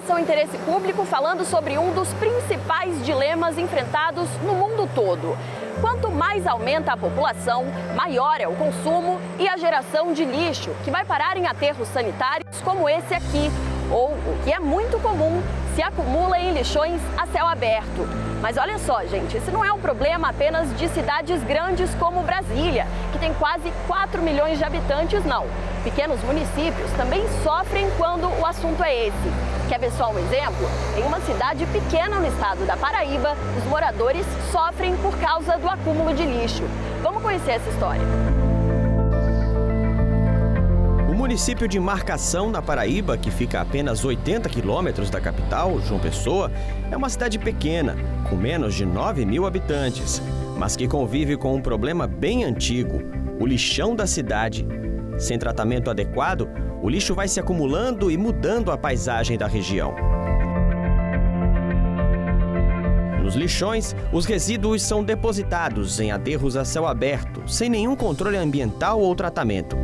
Operação Interesse Público falando sobre um dos principais dilemas enfrentados no mundo todo. Quanto mais aumenta a população, maior é o consumo e a geração de lixo, que vai parar em aterros sanitários como esse aqui, ou, o que é muito comum, se acumula em lixões a céu aberto. Mas olha só, gente, esse não é um problema apenas de cidades grandes como Brasília, que tem quase 4 milhões de habitantes, não. Pequenos municípios também sofrem quando o assunto é esse. Quer ver só um exemplo? Em uma cidade pequena no estado da Paraíba, os moradores sofrem por causa do acúmulo de lixo. Vamos conhecer essa história. O município de Marcação, na Paraíba, que fica a apenas 80 quilômetros da capital, João Pessoa, é uma cidade pequena, com menos de 9 mil habitantes, mas que convive com um problema bem antigo, o lixão da cidade. Sem tratamento adequado, o lixo vai se acumulando e mudando a paisagem da região. Nos lixões, os resíduos são depositados em aterros a céu aberto, sem nenhum controle ambiental ou tratamento.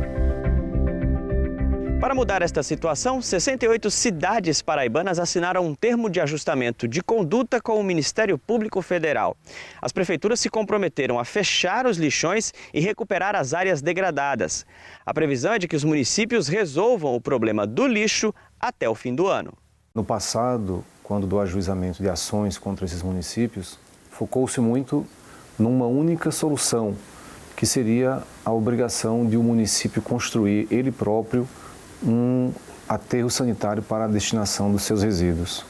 Para mudar esta situação, 68 cidades paraibanas assinaram um termo de ajustamento de conduta com o Ministério Público Federal. As prefeituras se comprometeram a fechar os lixões e recuperar as áreas degradadas. A previsão é de que os municípios resolvam o problema do lixo até o fim do ano. No passado, quando do ajuizamento de ações contra esses municípios, focou-se muito numa única solução, que seria a obrigação de o município construir ele próprio um aterro sanitário para a destinação dos seus resíduos.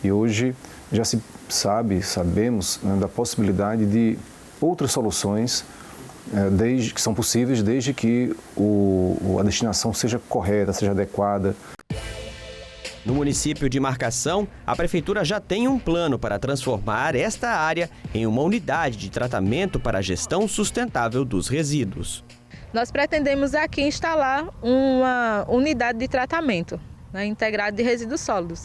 E hoje já se sabemos, né, da possibilidade de outras soluções que são possíveis desde que a destinação seja correta, seja adequada. No município de Marcação, a prefeitura já tem um plano para transformar esta área em uma unidade de tratamento para a gestão sustentável dos resíduos. Nós pretendemos aqui instalar uma unidade de tratamento, né, integrado de resíduos sólidos.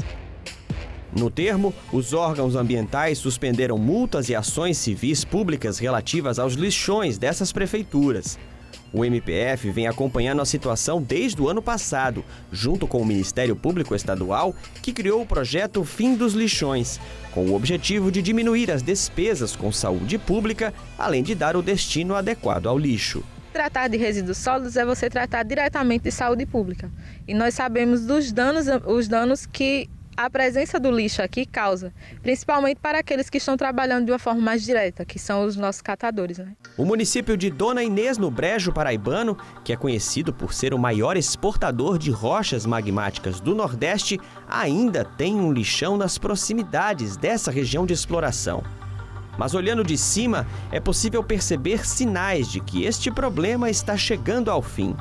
No termo, os órgãos ambientais suspenderam multas e ações civis públicas relativas aos lixões dessas prefeituras. O MPF vem acompanhando a situação desde o ano passado, junto com o Ministério Público Estadual, que criou o projeto Fim dos Lixões, com o objetivo de diminuir as despesas com saúde pública, além de dar o destino adequado ao lixo. Tratar de resíduos sólidos é você tratar diretamente de saúde pública. E nós sabemos dos danos que a presença do lixo aqui causa, principalmente para aqueles que estão trabalhando de uma forma mais direta, que são os nossos catadores, né? O município de Dona Inês, no Brejo Paraibano, que é conhecido por ser o maior exportador de rochas magmáticas do Nordeste, ainda tem um lixão nas proximidades dessa região de exploração. Mas olhando de cima, é possível perceber sinais de que este problema está chegando ao fim.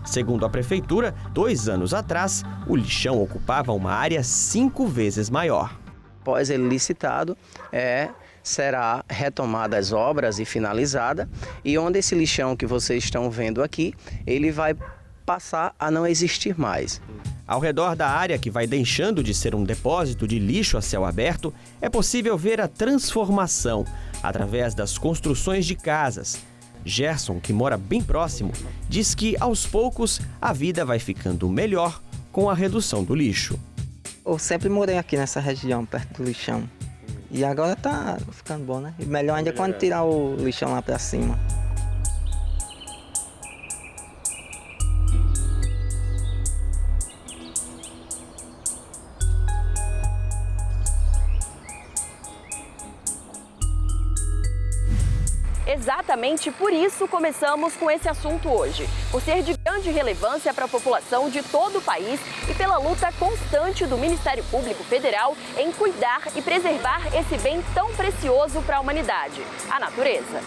Segundo a prefeitura, 2 anos atrás, o lixão ocupava uma área 5 vezes maior. Após ele licitado, será retomada as obras e finalizada, e onde esse lixão que vocês estão vendo aqui, ele vai passar a não existir mais. Ao redor da área que vai deixando de ser um depósito de lixo a céu aberto, é possível ver a transformação através das construções de casas. Gerson, que mora bem próximo, diz que, aos poucos, a vida vai ficando melhor com a redução do lixo. Eu sempre morei aqui nessa região, perto do lixão. E agora tá ficando bom, né? E melhor ainda quando tirar o lixão lá pra cima. Exatamente por isso começamos com esse assunto hoje, por ser de grande relevância para a população de todo o país e pela luta constante do Ministério Público Federal em cuidar e preservar esse bem tão precioso para a humanidade, a natureza.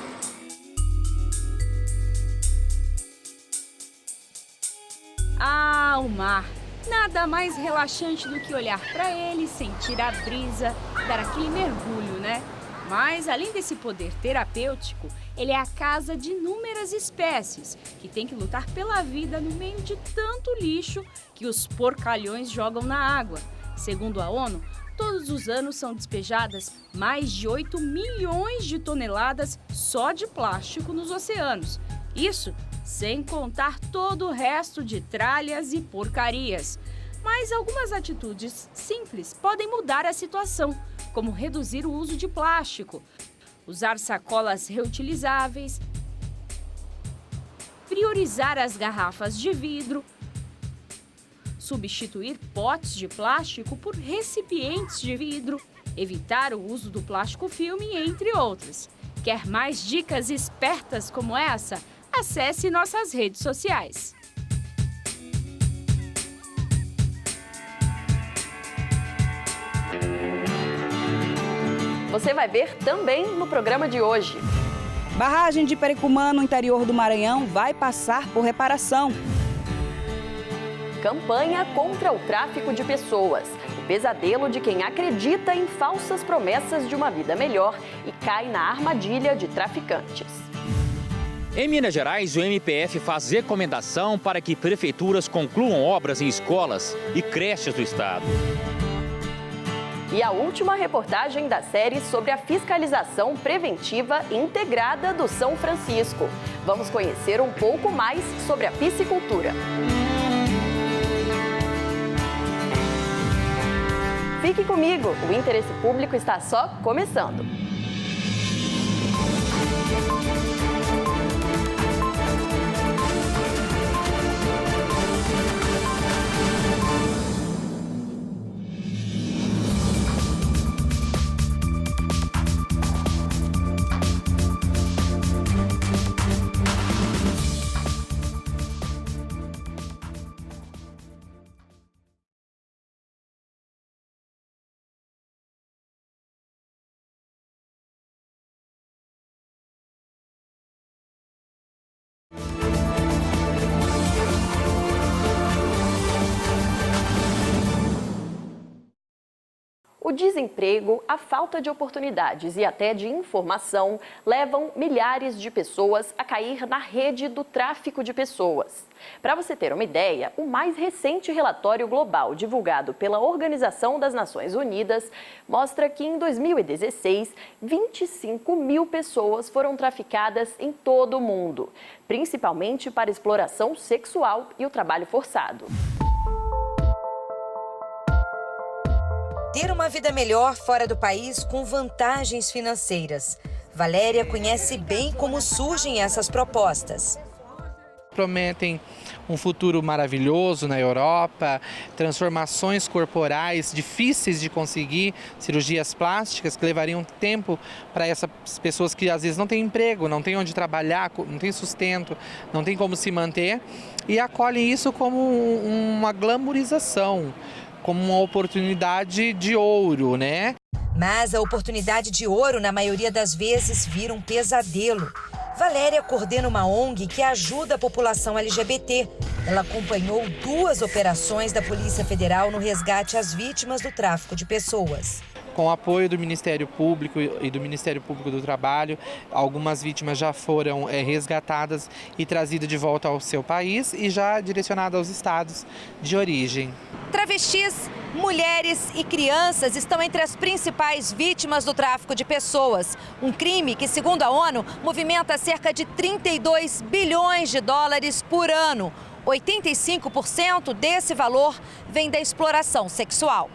Ah, o mar! Nada mais relaxante do que olhar para ele, sentir a brisa, dar aquele mergulho, né? Mas, além desse poder terapêutico, ele é a casa de inúmeras espécies que têm que lutar pela vida no meio de tanto lixo que os porcalhões jogam na água. Segundo a ONU, todos os anos são despejadas mais de 8 milhões de toneladas só de plástico nos oceanos. Isso sem contar todo o resto de tralhas e porcarias. Mas algumas atitudes simples podem mudar a situação, como reduzir o uso de plástico, usar sacolas reutilizáveis, priorizar as garrafas de vidro, substituir potes de plástico por recipientes de vidro, evitar o uso do plástico filme, entre outras. Quer mais dicas espertas como essa? Acesse nossas redes sociais. Você vai ver também no programa de hoje. Barragem de Pericumã, no interior do Maranhão, vai passar por reparação. Campanha contra o tráfico de pessoas. O pesadelo de quem acredita em falsas promessas de uma vida melhor e cai na armadilha de traficantes. Em Minas Gerais, o MPF faz recomendação para que prefeituras concluam obras em escolas e creches do estado. E a última reportagem da série sobre a fiscalização preventiva integrada do São Francisco. Vamos conhecer um pouco mais sobre a piscicultura. Fique comigo, o Interesse Público está só começando. O desemprego, a falta de oportunidades e até de informação levam milhares de pessoas a cair na rede do tráfico de pessoas. Para você ter uma ideia, o mais recente relatório global divulgado pela Organização das Nações Unidas mostra que em 2016, 25 mil pessoas foram traficadas em todo o mundo, principalmente para exploração sexual e o trabalho forçado. Ter uma vida melhor fora do país com vantagens financeiras. Valéria conhece bem como surgem essas propostas. Prometem um futuro maravilhoso na Europa, transformações corporais difíceis de conseguir, cirurgias plásticas que levariam tempo para essas pessoas que às vezes não têm emprego, não têm onde trabalhar, não têm sustento, não têm como se manter e acolhem isso como uma glamorização, como uma oportunidade de ouro, né? Mas a oportunidade de ouro, na maioria das vezes, vira um pesadelo. Valéria coordena uma ONG que ajuda a população LGBT. Ela acompanhou 2 operações da Polícia Federal no resgate às vítimas do tráfico de pessoas. Com o apoio do Ministério Público e do Ministério Público do Trabalho, algumas vítimas já foram resgatadas e trazidas de volta ao seu país e já direcionadas aos estados de origem. Travestis, mulheres e crianças estão entre as principais vítimas do tráfico de pessoas. Um crime que, segundo a ONU, movimenta cerca de 32 bilhões de dólares por ano. 85% desse valor vem da exploração sexual.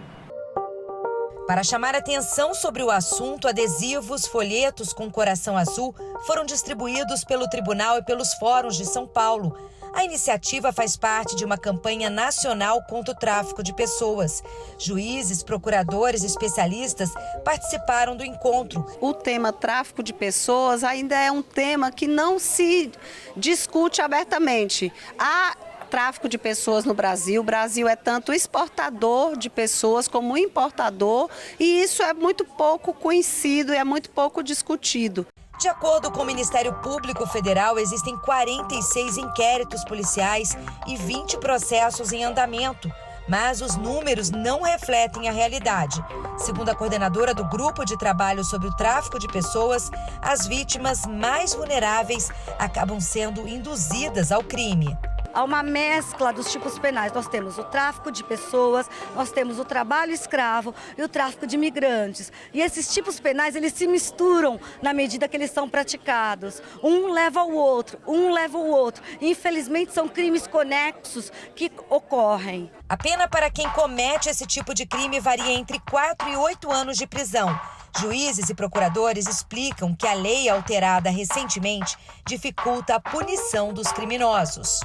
Para chamar atenção sobre o assunto, adesivos, folhetos com coração azul foram distribuídos pelo Tribunal e pelos fóruns de São Paulo. A iniciativa faz parte de uma campanha nacional contra o tráfico de pessoas. Juízes, procuradores e especialistas participaram do encontro. O tema tráfico de pessoas ainda é um tema que não se discute abertamente. Há tráfico de pessoas no Brasil. O Brasil é tanto exportador de pessoas como importador e isso é muito pouco conhecido e é muito pouco discutido. De acordo com o Ministério Público Federal, existem 46 inquéritos policiais e 20 processos em andamento. Mas os números não refletem a realidade. Segundo a coordenadora do Grupo de Trabalho sobre o Tráfico de Pessoas, as vítimas mais vulneráveis acabam sendo induzidas ao crime. há uma mescla dos tipos penais. Nós temos o tráfico de pessoas, nós temos o trabalho escravo e o tráfico de imigrantes. E esses tipos penais, eles se misturam na medida que eles são praticados. Um leva ao outro, um leva o outro. E, infelizmente, são crimes conexos que ocorrem. A pena para quem comete esse tipo de crime varia entre 4 e 8 anos de prisão. Juízes e procuradores explicam que a lei alterada recentemente dificulta a punição dos criminosos.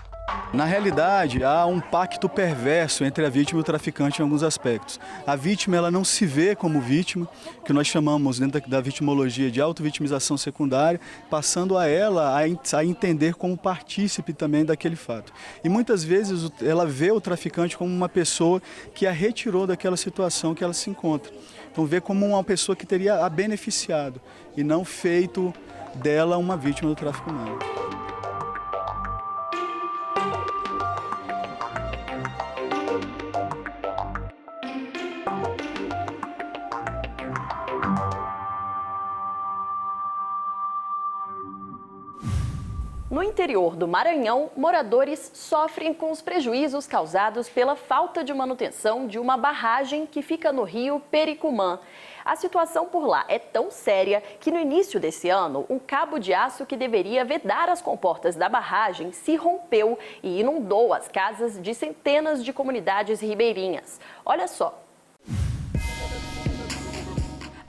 Na realidade, há um pacto perverso entre a vítima e o traficante em alguns aspectos. A vítima ela não se vê como vítima, que nós chamamos dentro da vitimologia de autovitimização secundária, passando a ela a entender como partícipe também daquele fato. E muitas vezes ela vê o traficante como uma pessoa que a retirou daquela situação que ela se encontra. Então vê como uma pessoa que teria a beneficiado e não feito dela uma vítima do tráfico humano. No interior do Maranhão, moradores sofrem com os prejuízos causados pela falta de manutenção de uma barragem que fica no rio Pericumã. A situação por lá é tão séria que no início desse ano, um cabo de aço que deveria vedar as comportas da barragem se rompeu e inundou as casas de centenas de comunidades ribeirinhas. Olha só.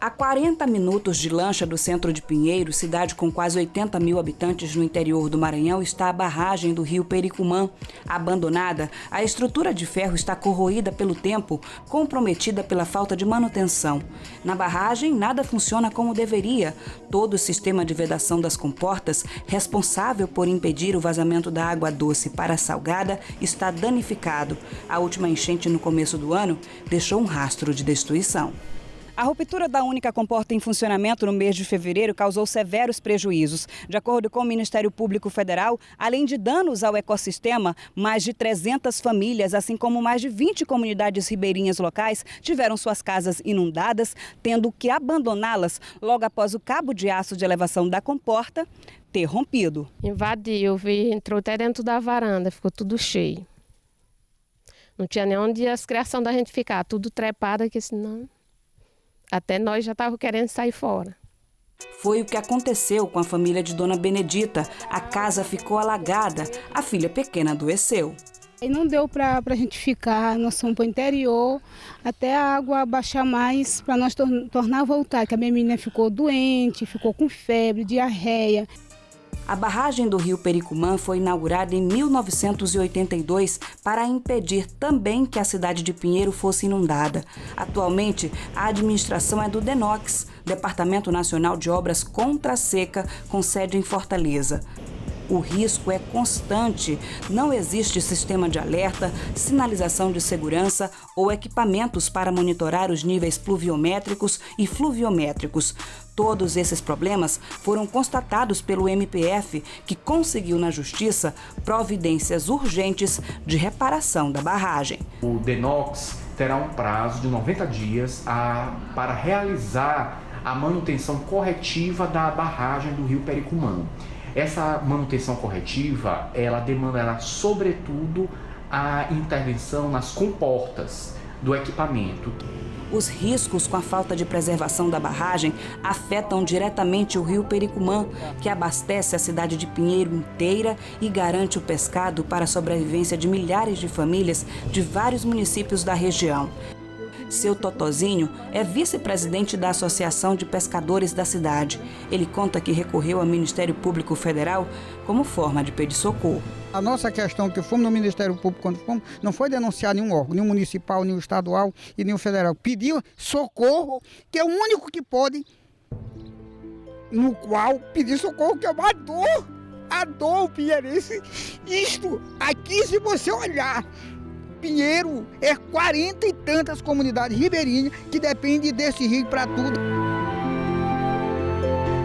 A 40 minutos de lancha do centro de Pinheiro, cidade com quase 80 mil habitantes no interior do Maranhão, está a barragem do rio Pericumã. Abandonada, a estrutura de ferro está corroída pelo tempo, comprometida pela falta de manutenção. Na barragem, nada funciona como deveria. Todo o sistema de vedação das comportas, responsável por impedir o vazamento da água doce para a salgada, está danificado. A última enchente no começo do ano deixou um rastro de destruição. A ruptura da única comporta em funcionamento no mês de fevereiro causou severos prejuízos. De acordo com o Ministério Público Federal, além de danos ao ecossistema, mais de 300 famílias, assim como mais de 20 comunidades ribeirinhas locais, tiveram suas casas inundadas, tendo que abandoná-las logo após o cabo de aço de elevação da comporta ter rompido. Invadiu, entrou até dentro da varanda, ficou tudo cheio. Não tinha nem onde as criações da gente ficar, tudo trepado, que senão... Até nós já estávamos querendo sair fora. Foi o que aconteceu com a família de Dona Benedita. A casa ficou alagada, a filha pequena adoeceu. E não deu para a gente ficar, nós fomos para o interior, até a água baixar mais, para nós tornar a voltar, que a minha menina ficou doente, ficou com febre, diarreia. A barragem do rio Pericumã foi inaugurada em 1982 para impedir também que a cidade de Pinheiro fosse inundada. Atualmente, a administração é do DENOX, Departamento Nacional de Obras contra a Seca, com sede em Fortaleza. O risco é constante, não existe sistema de alerta, sinalização de segurança ou equipamentos para monitorar os níveis pluviométricos e fluviométricos. Todos esses problemas foram constatados pelo MPF, que conseguiu na Justiça providências urgentes de reparação da barragem. O DENOX terá um prazo de 90 dias para realizar a manutenção corretiva da barragem do rio Pericumã. Essa manutenção corretiva, ela demandará sobretudo a intervenção nas comportas do equipamento. Os riscos com a falta de preservação da barragem afetam diretamente o rio Pericumã, que abastece a cidade de Pinheiro inteira e garante o pescado para a sobrevivência de milhares de famílias de vários municípios da região. Seu Totozinho é vice-presidente da Associação de Pescadores da cidade. Ele conta que recorreu ao Ministério Público Federal como forma de pedir socorro. A nossa questão que fomos no Ministério Público, quando fomos, não foi denunciar nenhum órgão, nenhum municipal, nenhum estadual e nenhum federal. Pediu socorro, que é o único que pode, no qual pedir socorro, que é uma dor, a dor pinheirense. Isto aqui, se você olhar, Pinheiro é 40 e tantas comunidades ribeirinhas que dependem desse rio para tudo.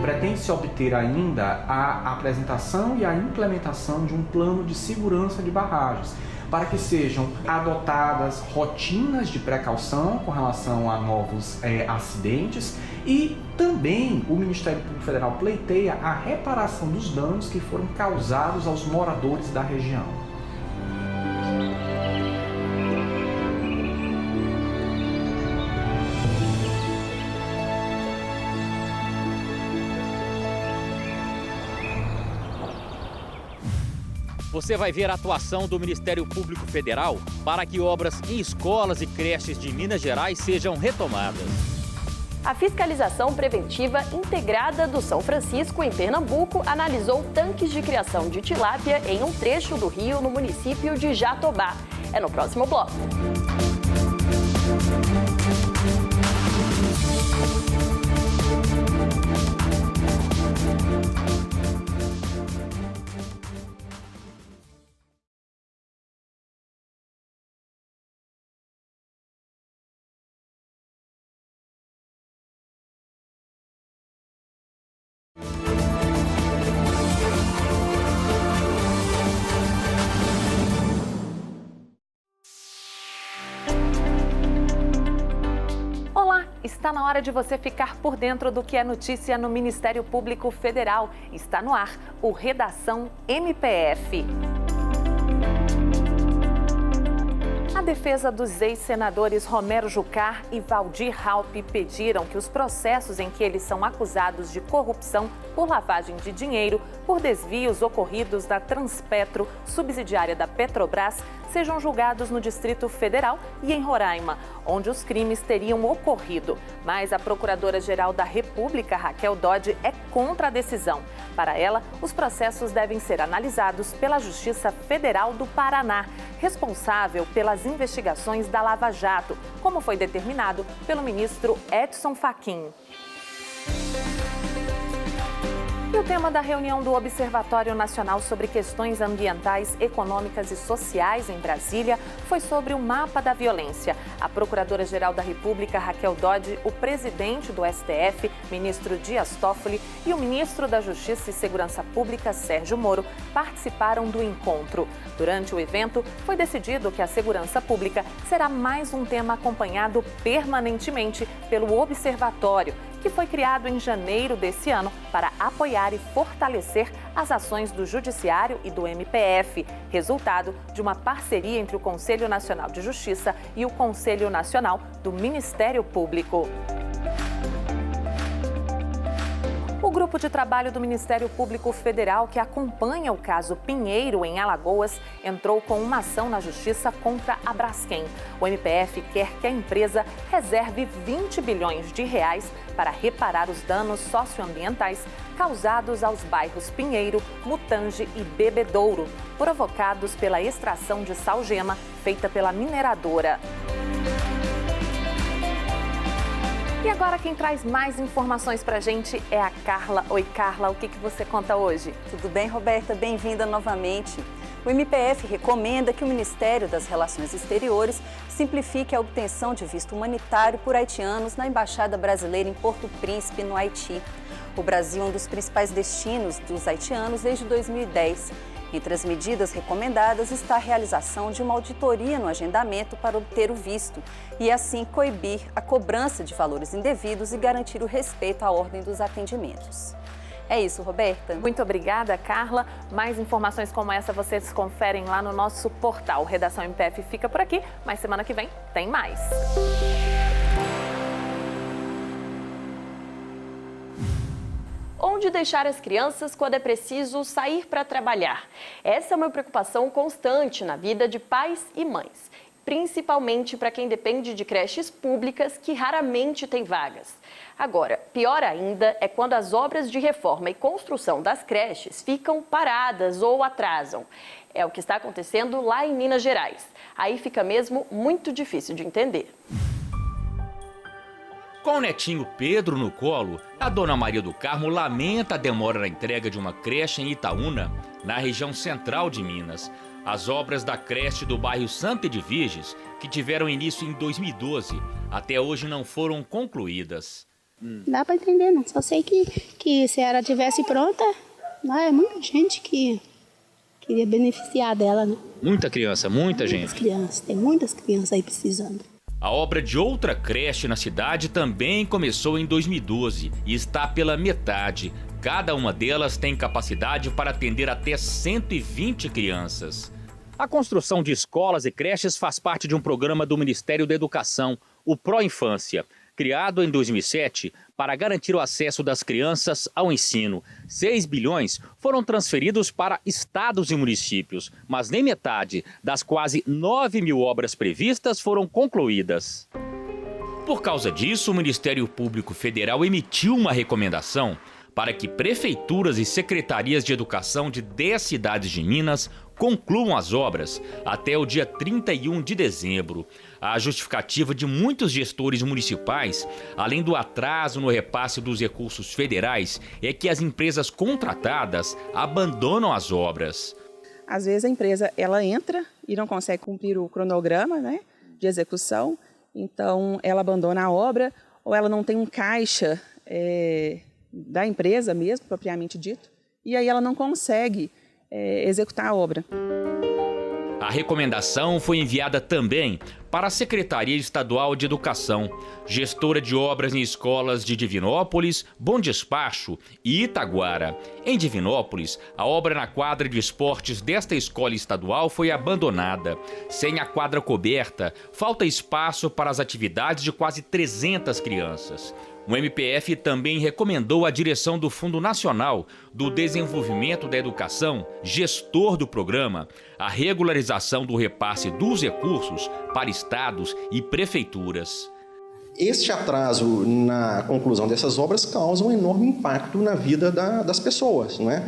Pretende-se obter ainda a apresentação e a implementação de um plano de segurança de barragens, para que sejam adotadas rotinas de precaução com relação a novos acidentes, e também o Ministério Público Federal pleiteia a reparação dos danos que foram causados aos moradores da região. você vai ver a atuação do Ministério Público Federal para que obras em escolas e creches de Minas Gerais sejam retomadas. A fiscalização preventiva integrada do São Francisco, em Pernambuco, analisou tanques de criação de tilápia em um trecho do rio no município de Jatobá. É no próximo bloco. Está na hora de você ficar por dentro do que é notícia no Ministério Público Federal. Está no ar o Redação MPF. A defesa dos ex-senadores Romero Jucá e Valdir Raupp pediram que os processos em que eles são acusados de corrupção por lavagem de dinheiro, por desvios ocorridos da Transpetro, subsidiária da Petrobras, sejam julgados no Distrito Federal e em Roraima, onde os crimes teriam ocorrido. Mas a Procuradora-Geral da República, Raquel Dodge, é contra a decisão. Para ela, os processos devem ser analisados pela Justiça Federal do Paraná, responsável pelas investigações da Lava Jato, como foi determinado pelo ministro Edson Fachin. E o tema da reunião do Observatório Nacional sobre Questões Ambientais, Econômicas e Sociais em Brasília foi sobre o mapa da violência. A Procuradora-Geral da República, Raquel Dodge, o presidente do STF, ministro Dias Toffoli, e o ministro da Justiça e Segurança Pública, Sérgio Moro, participaram do encontro. Durante o evento, foi decidido que a segurança pública será mais um tema acompanhado permanentemente pelo Observatório, que foi criado em janeiro desse ano para apoiar e fortalecer as ações do Judiciário e do MPF, resultado de uma parceria entre o Conselho Nacional de Justiça e o Conselho Nacional do Ministério Público. O grupo de trabalho do Ministério Público Federal, que acompanha o caso Pinheiro, em Alagoas, entrou com uma ação na Justiça contra a Braskem. O MPF quer que a empresa reserve 20 bilhões de reais para reparar os danos socioambientais causados aos bairros Pinheiro, Mutange e Bebedouro, provocados pela extração de salgema feita pela mineradora. E agora quem traz mais informações pra gente é a Carla. Oi, Carla, o que você conta hoje? Tudo bem, Roberta? Bem-vinda novamente. O MPF recomenda que o Ministério das Relações Exteriores simplifique a obtenção de visto humanitário por haitianos na Embaixada Brasileira em Porto Príncipe, no Haiti. O Brasil é um dos principais destinos dos haitianos desde 2010. Entre as medidas recomendadas está a realização de uma auditoria no agendamento para obter o visto e, assim, coibir a cobrança de valores indevidos e garantir o respeito à ordem dos atendimentos. É isso, Roberta. Muito obrigada, Carla. Mais informações como essa vocês conferem lá no nosso portal. Redação MPF fica por aqui, mas semana que vem tem mais. Onde deixar as crianças quando é preciso sair para trabalhar? Essa é uma preocupação constante na vida de pais e mães, principalmente para quem depende de creches públicas que raramente têm vagas. Agora, pior ainda é quando as obras de reforma e construção das creches ficam paradas ou atrasam. É o que está acontecendo lá em Minas Gerais. Aí fica mesmo muito difícil de entender. Com o netinho Pedro no colo, a dona Maria do Carmo lamenta a demora na entrega de uma creche em Itaúna, na região central de Minas. As obras da creche do bairro Santa Edviges, que tiveram início em 2012, até hoje não foram concluídas. Dá para entender, não. Só sei que se ela tivesse pronta, é muita gente que queria beneficiar dela, né? Muita criança, muita gente. Crianças, tem muitas crianças aí precisando. A obra de outra creche na cidade também começou em 2012 e está pela metade. Cada uma delas tem capacidade para atender até 120 crianças. A construção de escolas e creches faz parte de um programa do Ministério da Educação, o Pró Infância. Criado em 2007 para garantir o acesso das crianças ao ensino, 6 bilhões foram transferidos para estados e municípios, mas nem metade das quase 9 mil obras previstas foram concluídas. Por causa disso, o Ministério Público Federal emitiu uma recomendação para que prefeituras e secretarias de educação de 10 cidades de Minas concluam as obras até o dia 31 de dezembro. A justificativa de muitos gestores municipais, além do atraso no repasse dos recursos federais, é que as empresas contratadas abandonam as obras. Às vezes a empresa ela entra e não consegue cumprir o cronograma, né, de execução, então ela abandona a obra ou ela não tem um caixa da empresa mesmo, propriamente dito, e aí ela não consegue executar a obra. A recomendação foi enviada também para a Secretaria Estadual de Educação, gestora de obras em escolas de Divinópolis, Bom Despacho e Itaguara. Em Divinópolis, a obra na quadra de esportes desta escola estadual foi abandonada. Sem a quadra coberta, falta espaço para as atividades de quase 300 crianças. O MPF também recomendou à direção do Fundo Nacional do Desenvolvimento da Educação, gestor do programa, a regularização do repasse dos recursos para estados e prefeituras. Este atraso na conclusão dessas obras causa um enorme impacto na vida das pessoas, não é?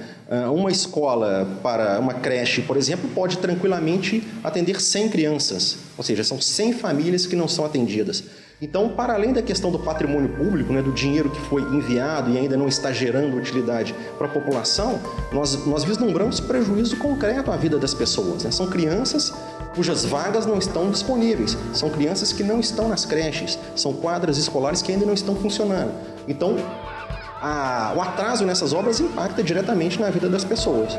Uma escola para uma creche, por exemplo, pode tranquilamente atender 100 crianças, ou seja, são 100 famílias que não são atendidas. Então, para além da questão do patrimônio público, né, do dinheiro que foi enviado e ainda não está gerando utilidade para a população, nós vislumbramos prejuízo concreto à vida das pessoas, né? São crianças cujas vagas não estão disponíveis, são crianças que não estão nas creches, são quadras escolares que ainda não estão funcionando. Então, o atraso nessas obras impacta diretamente na vida das pessoas.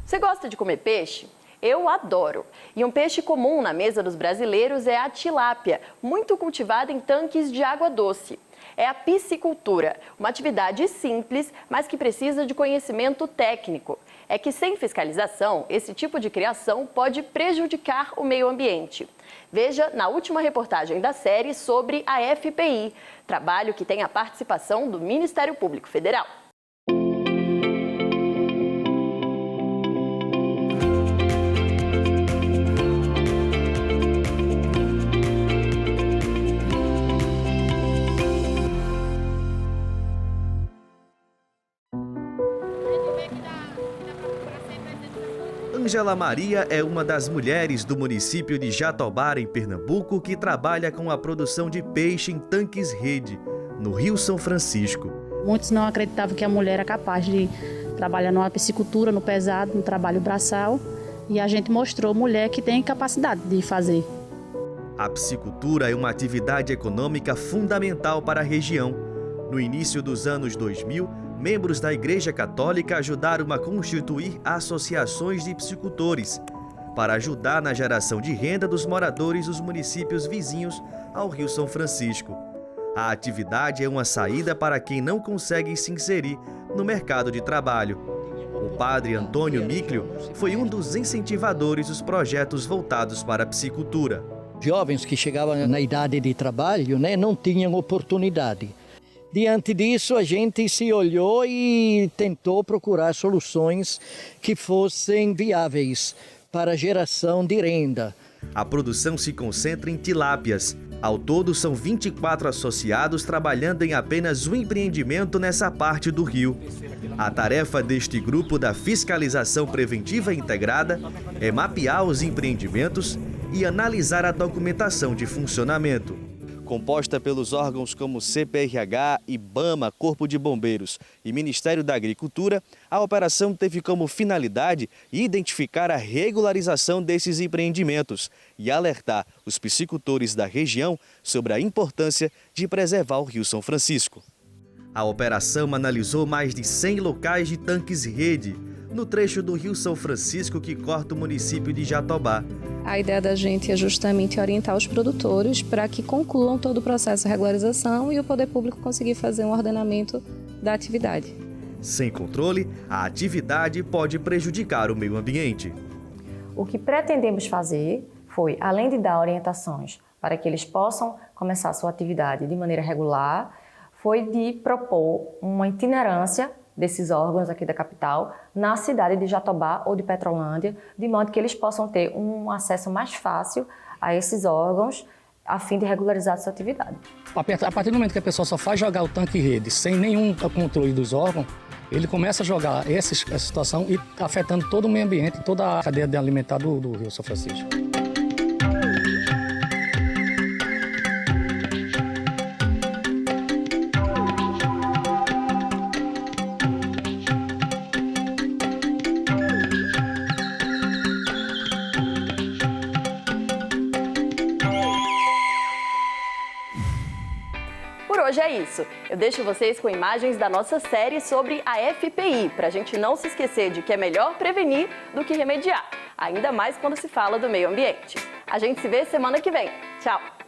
Você gosta de comer peixe? Eu adoro. E um peixe comum na mesa dos brasileiros é a tilápia, muito cultivada em tanques de água doce. É a piscicultura, uma atividade simples, mas que precisa de conhecimento técnico. É que sem fiscalização, esse tipo de criação pode prejudicar o meio ambiente. Veja na última reportagem da série sobre a FPI, trabalho que tem a participação do Ministério Público Federal. Ângela Maria é uma das mulheres do município de Jatobá, em Pernambuco, que trabalha com a produção de peixe em tanques-rede, no Rio São Francisco. Muitos não acreditavam que a mulher era capaz de trabalhar numa piscicultura, no pesado, no trabalho braçal, e a gente mostrou mulher que tem capacidade de fazer. A piscicultura é uma atividade econômica fundamental para a região. No início dos anos 2000, membros da Igreja Católica ajudaram a constituir associações de piscicultores para ajudar na geração de renda dos moradores dos municípios vizinhos ao Rio São Francisco. A atividade é uma saída para quem não consegue se inserir no mercado de trabalho. O padre Antônio Miclio foi um dos incentivadores dos projetos voltados para a piscicultura. Jovens que chegavam na idade de trabalho, não tinham oportunidade. Diante disso, a gente se olhou e tentou procurar soluções que fossem viáveis para a geração de renda. A produção se concentra em tilápias. Ao todo, são 24 associados trabalhando em apenas um empreendimento nessa parte do rio. A tarefa deste grupo da fiscalização preventiva integrada é mapear os empreendimentos e analisar a documentação de funcionamento. Composta pelos órgãos como CPRH, IBAMA, Corpo de Bombeiros e Ministério da Agricultura, a operação teve como finalidade identificar a regularização desses empreendimentos e alertar os piscicultores da região sobre a importância de preservar o Rio São Francisco. A operação analisou mais de 100 locais de tanques-rede no trecho do Rio São Francisco que corta o município de Jatobá. A ideia da gente é justamente orientar os produtores para que concluam todo o processo de regularização e o poder público conseguir fazer um ordenamento da atividade. Sem controle, a atividade pode prejudicar o meio ambiente. O que pretendemos fazer foi, além de dar orientações para que eles possam começar a sua atividade de maneira regular, foi de propor uma itinerância desses órgãos aqui da capital na cidade de Jatobá ou de Petrolândia, de modo que eles possam ter um acesso mais fácil a esses órgãos a fim de regularizar a sua atividade. A partir do momento que a pessoa só faz jogar o tanque-rede sem nenhum controle dos órgãos, ele começa a jogar essa situação e afetando todo o meio ambiente, toda a cadeia alimentar do Rio São Francisco. Hoje é isso. Eu deixo vocês com imagens da nossa série sobre a FPI, para a gente não se esquecer de que é melhor prevenir do que remediar, ainda mais quando se fala do meio ambiente. A gente se vê semana que vem. Tchau!